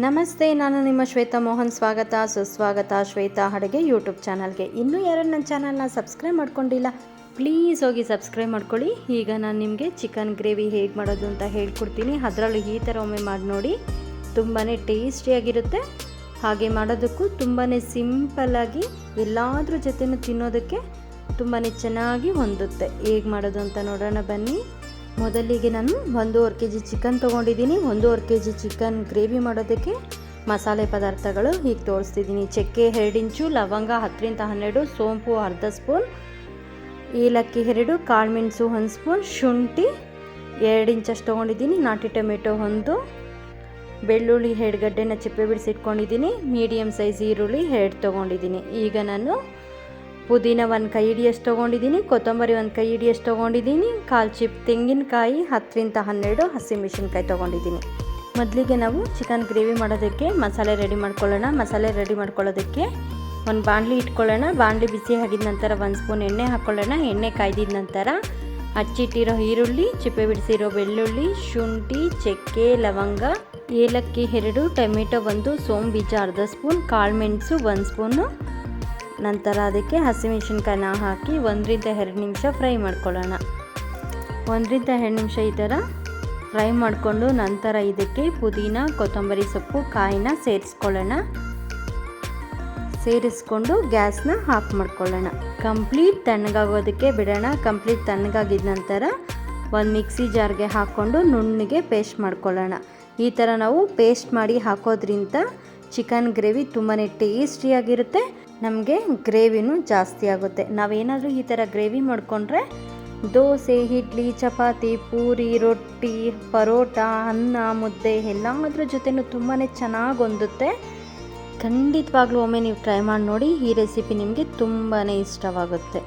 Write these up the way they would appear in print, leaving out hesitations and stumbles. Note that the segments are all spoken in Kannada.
ನಮಸ್ತೆ, ನಾನು ನಿಮ್ಮ ಶ್ವೇತಾ ಮೋಹನ್. ಸ್ವಾಗತ ಸುಸ್ವಾಗತ ಶ್ವೇತಾ ಅಡುಗೆ ಯೂಟ್ಯೂಬ್ ಚಾನಲ್ಗೆ. ಇನ್ನೂ ಯಾರು ನನ್ನ ಚಾನಲ್ನ ಸಬ್ಸ್ಕ್ರೈಬ್ ಮಾಡ್ಕೊಂಡಿಲ್ಲ, ಪ್ಲೀಸ್ ಹೋಗಿ ಸಬ್ಸ್ಕ್ರೈಬ್ ಮಾಡ್ಕೊಳ್ಳಿ. ಈಗ ನಾನು ನಿಮಗೆ ಚಿಕನ್ ಗ್ರೇವಿ ಹೇಗೆ ಮಾಡೋದು ಅಂತ ಹೇಳ್ಕೊಡ್ತೀನಿ. ಅದರಲ್ಲೂ ಈ ಥರ ಒಮ್ಮೆ ಮಾಡಿ ನೋಡಿ, ತುಂಬಾ ಟೇಸ್ಟಿಯಾಗಿರುತ್ತೆ. ಹಾಗೆ ಮಾಡೋದಕ್ಕೂ ತುಂಬಾ ಸಿಂಪಲ್ಲಾಗಿ ಎಲ್ಲಾದ್ರ ಜೊತೆನೂ ತಿನ್ನೋದಕ್ಕೆ ತುಂಬಾ ಚೆನ್ನಾಗಿ ಹೊಂದುತ್ತೆ. ಹೇಗೆ ಮಾಡೋದು ಅಂತ ನೋಡೋಣ ಬನ್ನಿ. ಮೊದಲಿಗೆ ನಾನು 1.5 kg ಚಿಕನ್ ತೊಗೊಂಡಿದ್ದೀನಿ. 1.5 kg ಚಿಕನ್ ಗ್ರೇವಿ ಮಾಡೋದಕ್ಕೆ ಮಸಾಲೆ ಪದಾರ್ಥಗಳು ಹೀಗೆ ತೋರಿಸ್ತಿದ್ದೀನಿ. ಚಕ್ಕೆ 2 ಇಂಚು, ಲವಂಗ 10ರಿಂದ 12, ಸೋಂಪು ಅರ್ಧ ಸ್ಪೂನ್, ಏಲಕ್ಕಿ 2, ಕಾಳುಮೆಣಸು 1 ಸ್ಪೂನ್, ಶುಂಠಿ 2 ಇಂಚಷ್ಟು ತೊಗೊಂಡಿದ್ದೀನಿ, ನಾಟಿ ಟೊಮೆಟೊ 1, ಬೆಳ್ಳುಳ್ಳಿ 2 ಗಡ್ಡೆನ ಚಿಪ್ಪೆ ಬಿಡಿಸಿಟ್ಕೊಂಡಿದ್ದೀನಿ, ಮೀಡಿಯಮ್ ಸೈಜ್ ಈರುಳ್ಳಿ 2 ತೊಗೊಂಡಿದ್ದೀನಿ. ಈಗ ನಾನು ಪುದೀನ 1 ಕೈ ಹಿಡಿಯಷ್ಟು ತೊಗೊಂಡಿದ್ದೀನಿ, ಕೊತ್ತಂಬರಿ 1 ಕೈ ಹಿಡಿಯಷ್ಟು ತೊಗೊಂಡಿದ್ದೀನಿ, 1/4 ಚಿಪ್ ತೆಂಗಿನಕಾಯಿ, 10ರಿಂದ 12 ಹಸಿಮೆಣಸಿನ್ಕಾಯಿ ತೊಗೊಂಡಿದ್ದೀನಿ. ಮೊದಲಿಗೆ ನಾವು ಚಿಕನ್ ಗ್ರೇವಿ ಮಾಡೋದಕ್ಕೆ ಮಸಾಲೆ ರೆಡಿ ಮಾಡ್ಕೊಳ್ಳೋಣ. ಮಸಾಲೆ ರೆಡಿ ಮಾಡ್ಕೊಳ್ಳೋದಕ್ಕೆ ಒಂದು ಬಾಣಲಿ ಇಟ್ಕೊಳ್ಳೋಣ. ಬಾಣಲಿ ಬಿಸಿ ಆಗಿದ ನಂತರ 1 ಸ್ಪೂನ್ ಎಣ್ಣೆ ಹಾಕ್ಕೊಳ್ಳೋಣ. ಎಣ್ಣೆ ಕಾಯ್ದಿದ ನಂತರ ಹಚ್ಚಿಟ್ಟಿರೋ ಈರುಳ್ಳಿ, ಚಿಪ್ಪೆ ಬಿಡಿಸಿರೋ ಬೆಳ್ಳುಳ್ಳಿ, ಶುಂಠಿ, ಚಕ್ಕೆ, ಲವಂಗ, ಏಲಕ್ಕಿ 2, ಟೊಮೆಟೊ 1, ಸೋಂಪು ಬೀಜ ಅರ್ಧ ಸ್ಪೂನ್, ಕಾಳುಮೆಣಸು 1 ಸ್ಪೂನು, ನಂತರ ಅದಕ್ಕೆ ಹಸಿಮೆಣಸಿನ್ಕಾಯಿನ ಹಾಕಿ 1ರಿಂದ 2 ನಿಮಿಷ ಫ್ರೈ ಮಾಡ್ಕೊಳ್ಳೋಣ. 1ರಿಂದ 2 ನಿಮಿಷ ಈ ಥರ ಫ್ರೈ ಮಾಡಿಕೊಂಡು ನಂತರ ಇದಕ್ಕೆ ಪುದೀನ, ಕೊತ್ತಂಬರಿ ಸೊಪ್ಪು, ಕಾಯಿನ ಸೇರಿಸ್ಕೊಂಡು ಗ್ಯಾಸ್ನ ಆಫ್ ಮಾಡ್ಕೊಳ್ಳೋಣ. ಕಂಪ್ಲೀಟ್ ತಣ್ಣಗಾಗೋದಕ್ಕೆ ಬಿಡೋಣ. ಕಂಪ್ಲೀಟ್ ತಣ್ಣಗಾಗಿದ ನಂತರ ಒಂದು ಮಿಕ್ಸಿ ಜಾರ್ಗೆ ಹಾಕ್ಕೊಂಡು ನುಣ್ಣಗೆ ಪೇಸ್ಟ್ ಮಾಡ್ಕೊಳ್ಳೋಣ. ಈ ಥರ ನಾವು ಪೇಸ್ಟ್ ಮಾಡಿ ಹಾಕೋದ್ರಿಂದ ಚಿಕನ್ ಗ್ರೇವಿ ತುಂಬಾ ಟೇಸ್ಟಿಯಾಗಿರುತ್ತೆ. ನಮಗೆ ಗ್ರೇವಿನೂ ಜಾಸ್ತಿ ಆಗುತ್ತೆ. ನಾವೇನಾದರೂ ಈ ಥರ ಗ್ರೇವಿ ಮಾಡಿಕೊಂಡ್ರೆ ದೋಸೆ, ಇಡ್ಲಿ, ಚಪಾತಿ, ಪೂರಿ, ರೊಟ್ಟಿ, ಪರೋಟ, ಅನ್ನ, ಮುದ್ದೆ ಎಲ್ಲದ್ರ ಜೊತೆನೂ ತುಂಬಾ ಚೆನ್ನಾಗಿ ಹೊಂದುತ್ತೆ. ಖಂಡಿತವಾಗ್ಲೂ ಒಮ್ಮೆ ನೀವು ಟ್ರೈ ಮಾಡಿ ನೋಡಿ. ಈ ರೆಸಿಪಿ ನಿಮಗೆ ತುಂಬಾ ಇಷ್ಟವಾಗುತ್ತೆ.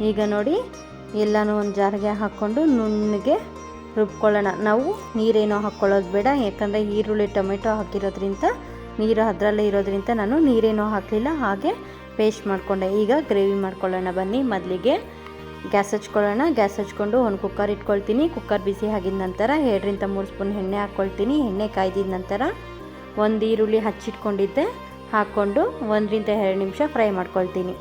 ಈಗ ನೋಡಿ, ಎಲ್ಲನೂ ಒಂದು ಜಾರ್ಗೆ ಹಾಕ್ಕೊಂಡು ನುಣ್ಣಗೆ ರುಬ್ಕೊಳ್ಳೋಣ. ನಾವು ನೀರೇನೋ ಹಾಕ್ಕೊಳ್ಳೋದು ಬೇಡ, ಯಾಕಂದರೆ ಈರುಳ್ಳಿ ಟೊಮೆಟೊ ಹಾಕಿರೋದ್ರಿಂದ ನೀರು ಅದರಲ್ಲೇ ಇರೋದ್ರಿಂದ ನಾನು ನೀರೇನೋ ಹಾಕಲಿಲ್ಲ, ಹಾಗೆ ಪೇಸ್ಟ್ ಮಾಡಿಕೊಂಡೆ. ಈಗ ಗ್ರೇವಿ ಮಾಡ್ಕೊಳ್ಳೋಣ ಬನ್ನಿ. ಮೊದಲಿಗೆ ಗ್ಯಾಸ್ ಹಚ್ಕೊಳ್ಳೋಣ. ಗ್ಯಾಸ್ ಹಚ್ಕೊಂಡು ಒಂದು ಕುಕ್ಕರ್ ಇಟ್ಕೊಳ್ತೀನಿ. ಕುಕ್ಕರ್ ಬಿಸಿ ಆಗಿದ ನಂತರ 2ರಿಂದ 3 ಸ್ಪೂನ್ ಎಣ್ಣೆ ಹಾಕ್ಕೊಳ್ತೀನಿ. ಎಣ್ಣೆ ಕಾಯ್ದಿದ ನಂತರ 1 ಈರುಳ್ಳಿ ಹಚ್ಚಿಟ್ಕೊಂಡಿದ್ದೆ ಹಾಕ್ಕೊಂಡು 1ರಿಂದ 2 ನಿಮಿಷ ಫ್ರೈ ಮಾಡ್ಕೊಳ್ತೀನಿ.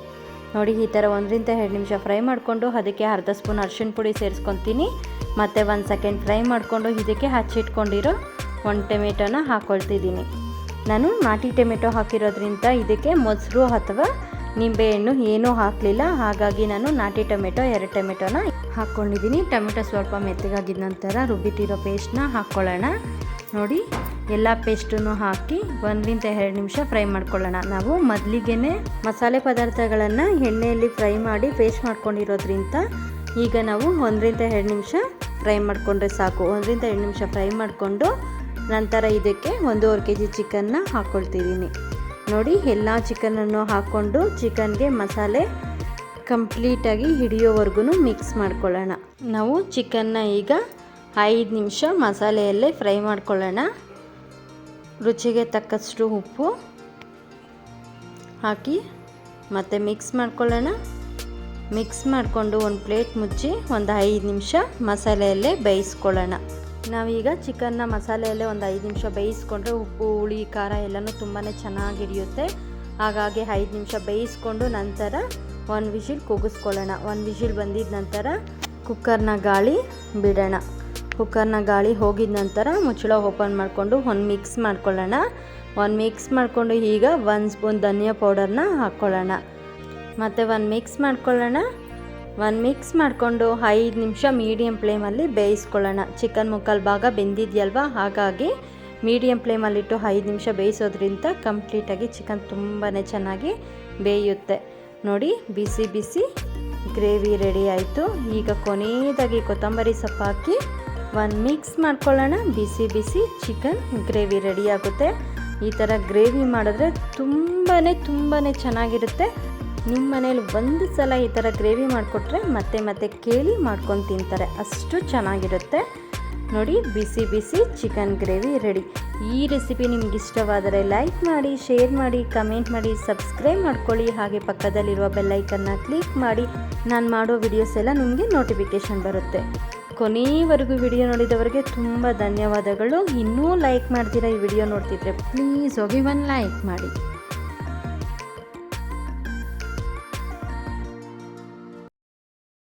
ನೋಡಿ, ಈ ಥರ 1ರಿಂದ 2 ನಿಮಿಷ ಫ್ರೈ ಮಾಡಿಕೊಂಡು ಅದಕ್ಕೆ ಅರ್ಧ ಸ್ಪೂನ್ ಅರಿಶಿಣ ಪುಡಿ ಸೇರಿಸ್ಕೊತೀನಿ. ಮತ್ತು 1 ಸೆಕೆಂಡ್ ಫ್ರೈ ಮಾಡಿಕೊಂಡು ಇದಕ್ಕೆ ಹಚ್ಚಿಟ್ಕೊಂಡಿರೋ 1 ಟೊಮೆಟೊನ ಹಾಕ್ಕೊಳ್ತಿದ್ದೀನಿ. ನಾನು ನಾಟಿ ಟೊಮೆಟೊ ಹಾಕಿರೋದ್ರಿಂದ ಇದಕ್ಕೆ ಮೊಸರು ಅಥವಾ ನಿಂಬೆಹಣ್ಣು ಏನೂ ಹಾಕಲಿಲ್ಲ, ಹಾಗಾಗಿ ನಾನು ನಾಟಿ ಟೊಮೆಟೊ 2 ಟೊಮೆಟೊನ ಹಾಕ್ಕೊಂಡಿದ್ದೀನಿ. ಟೊಮೆಟೊ ಸ್ವಲ್ಪ ಮೆತ್ತಗಾಗಿದ ನಂತರ ರುಬ್ಬಿಟ್ಟಿರೋ ಪೇಸ್ಟ್ನ ಹಾಕ್ಕೊಳ್ಳೋಣ. ನೋಡಿ, ಎಲ್ಲ ಪೇಸ್ಟನ್ನು ಹಾಕಿ 1ರಿಂದ 2 ನಿಮಿಷ ಫ್ರೈ ಮಾಡ್ಕೊಳ್ಳೋಣ. ನಾವು ಮೊದಲಿಗೆ ಮಸಾಲೆ ಪದಾರ್ಥಗಳನ್ನು ಎಣ್ಣೆಯಲ್ಲಿ ಫ್ರೈ ಮಾಡಿ ಪೇಸ್ಟ್ ಮಾಡ್ಕೊಂಡಿರೋದ್ರಿಂದ ಈಗ ನಾವು 1ರಿಂದ 2 ನಿಮಿಷ ಫ್ರೈ ಮಾಡಿಕೊಂಡ್ರೆ ಸಾಕು. 1ರಿಂದ 2 ನಿಮಿಷ ಫ್ರೈ ಮಾಡಿಕೊಂಡು ನಂತರ ಇದಕ್ಕೆ 1.5 kg ಚಿಕನ್ನ ಹಾಕ್ಕೊಳ್ತಿದ್ದೀನಿ. ನೋಡಿ, ಎಲ್ಲ ಚಿಕನನ್ನು ಹಾಕ್ಕೊಂಡು ಚಿಕನ್ಗೆ ಮಸಾಲೆ ಕಂಪ್ಲೀಟಾಗಿ ಹಿಡಿಯೋವರೆಗೂ ಮಿಕ್ಸ್ ಮಾಡ್ಕೊಳ್ಳೋಣ. ನಾವು ಚಿಕನ್ನ ಈಗ 5 ನಿಮಿಷ ಮಸಾಲೆಯಲ್ಲೇ ಫ್ರೈ ಮಾಡ್ಕೊಳ್ಳೋಣ. ರುಚಿಗೆ ತಕ್ಕಷ್ಟು ಉಪ್ಪು ಹಾಕಿ ಮತ್ತೆ ಮಿಕ್ಸ್ ಮಾಡ್ಕೊಳ್ಳೋಣ. ಮಿಕ್ಸ್ ಮಾಡಿಕೊಂಡು ಒಂದು ಪ್ಲೇಟ್ ಮುಚ್ಚಿ ಒಂದು 5 ನಿಮಿಷ ಮಸಾಲೆಯಲ್ಲೇ ಬೇಯಿಸ್ಕೊಳ್ಳೋಣ. ನಾವೀಗ ಚಿಕನ್ನ ಮಸಾಲೆಯಲ್ಲೇ ಒಂದು 5 ನಿಮಿಷ ಬೇಯಿಸ್ಕೊಂಡ್ರೆ ಉಪ್ಪು, ಹುಳಿ, ಖಾರ ಎಲ್ಲನೂ ತುಂಬಾ ಚೆನ್ನಾಗಿ ಹಿಡಿಯುತ್ತೆ. ಹಾಗಾಗಿ 5 ನಿಮಿಷ ಬೇಯಿಸ್ಕೊಂಡು ನಂತರ 1 ವಿಷಿಲ್ ಕೂಗಿಸ್ಕೊಳ್ಳೋಣ. 1 ವಿಷಿಲ್ ಬಂದಿದ ನಂತರ ಕುಕ್ಕರ್ನ ಗಾಳಿ ಬಿಡೋಣ. ಕುಕ್ಕರ್ನ ಗಾಳಿ ಹೋಗಿದ ನಂತರ ಮುಚ್ಚಳ ಓಪನ್ ಮಾಡಿಕೊಂಡು ಒಂದು ಮಿಕ್ಸ್ ಮಾಡ್ಕೊಳ್ಳೋಣ. ಮಿಕ್ಸ್ ಮಾಡಿಕೊಂಡು ಈಗ 1 ಸ್ಪೂನ್ ಧನಿಯಾ ಪೌಡರ್ನ ಹಾಕ್ಕೊಳ್ಳೋಣ. ಮತ್ತು 1 ಮಿಕ್ಸ್ ಮಾಡ್ಕೊಳ್ಳೋಣ. 1 ಮಿಕ್ಸ್ ಮಾಡಿಕೊಂಡು 5 ನಿಮಿಷ ಮೀಡಿಯಮ್ ಫ್ಲೇಮಲ್ಲಿ ಬೇಯಿಸ್ಕೊಳ್ಳೋಣ. ಚಿಕನ್ ಮುಕ್ಕಾಲು ಭಾಗ ಬೆಂದಿದೆಯಲ್ವ, ಹಾಗಾಗಿ ಮೀಡಿಯಮ್ ಫ್ಲೇಮಲ್ಲಿಟ್ಟು 5 ನಿಮಿಷ ಬೇಯಿಸೋದ್ರಿಂದ ಕಂಪ್ಲೀಟಾಗಿ ಚಿಕನ್ ತುಂಬಾ ಚೆನ್ನಾಗಿ ಬೇಯುತ್ತೆ. ನೋಡಿ, ಬಿಸಿ ಬಿಸಿ ಗ್ರೇವಿ ರೆಡಿ ಆಯಿತು. ಈಗ ಕೊನೆಯದಾಗಿ ಕೊತ್ತಂಬರಿ ಸೊಪ್ಪು ಹಾಕಿ 1 ಮಿಕ್ಸ್ ಮಾಡ್ಕೊಳ್ಳೋಣ. ಬಿಸಿ ಬಿಸಿ ಚಿಕನ್ ಗ್ರೇವಿ ರೆಡಿ ಆಗುತ್ತೆ. ಈ ಥರ ಗ್ರೇವಿ ಮಾಡಿದ್ರೆ ತುಂಬಾ ಚೆನ್ನಾಗಿರುತ್ತೆ. ನಿಮ್ಮ ಮನೇಲಿ ಒಂದು ಸಲ ಈ ಥರ ಗ್ರೇವಿ ಮಾಡಿಕೊಟ್ರೆ ಮತ್ತೆ ಕೇಳಿ ಮಾಡ್ಕೊಂಡು ತಿಂತಾರೆ, ಅಷ್ಟು ಚೆನ್ನಾಗಿರುತ್ತೆ. ನೋಡಿ, ಬಿಸಿ ಬಿಸಿ ಚಿಕನ್ ಗ್ರೇವಿ ರೆಡಿ. ಈ ರೆಸಿಪಿ ನಿಮ್ಗೆ ಇಷ್ಟವಾದರೆ ಲೈಕ್ ಮಾಡಿ, ಶೇರ್ ಮಾಡಿ, ಕಮೆಂಟ್ ಮಾಡಿ, ಸಬ್ಸ್ಕ್ರೈಬ್ ಮಾಡ್ಕೊಳ್ಳಿ. ಹಾಗೆ ಪಕ್ಕದಲ್ಲಿರುವ ಬೆಲ್ ಐಕನ್ನ ಕ್ಲಿಕ್ ಮಾಡಿ. ನಾನು ಮಾಡೋ ವಿಡಿಯೋಸ್ ಎಲ್ಲ ನಿಮಗೆ ನೋಟಿಫಿಕೇಷನ್ ಬರುತ್ತೆ. ಕೊನೆಯವರೆಗೂ ವಿಡಿಯೋ ನೋಡಿದವರಿಗೆ ತುಂಬ ಧನ್ಯವಾದಗಳು. ಇನ್ನೂ ಲೈಕ್ ಮಾಡ್ತೀರಾ ಈ ವಿಡಿಯೋ ನೋಡ್ತಿದ್ರೆ ಪ್ಲೀಸ್ ಹೋಗಿ ಒಂದು ಲೈಕ್ ಮಾಡಿ.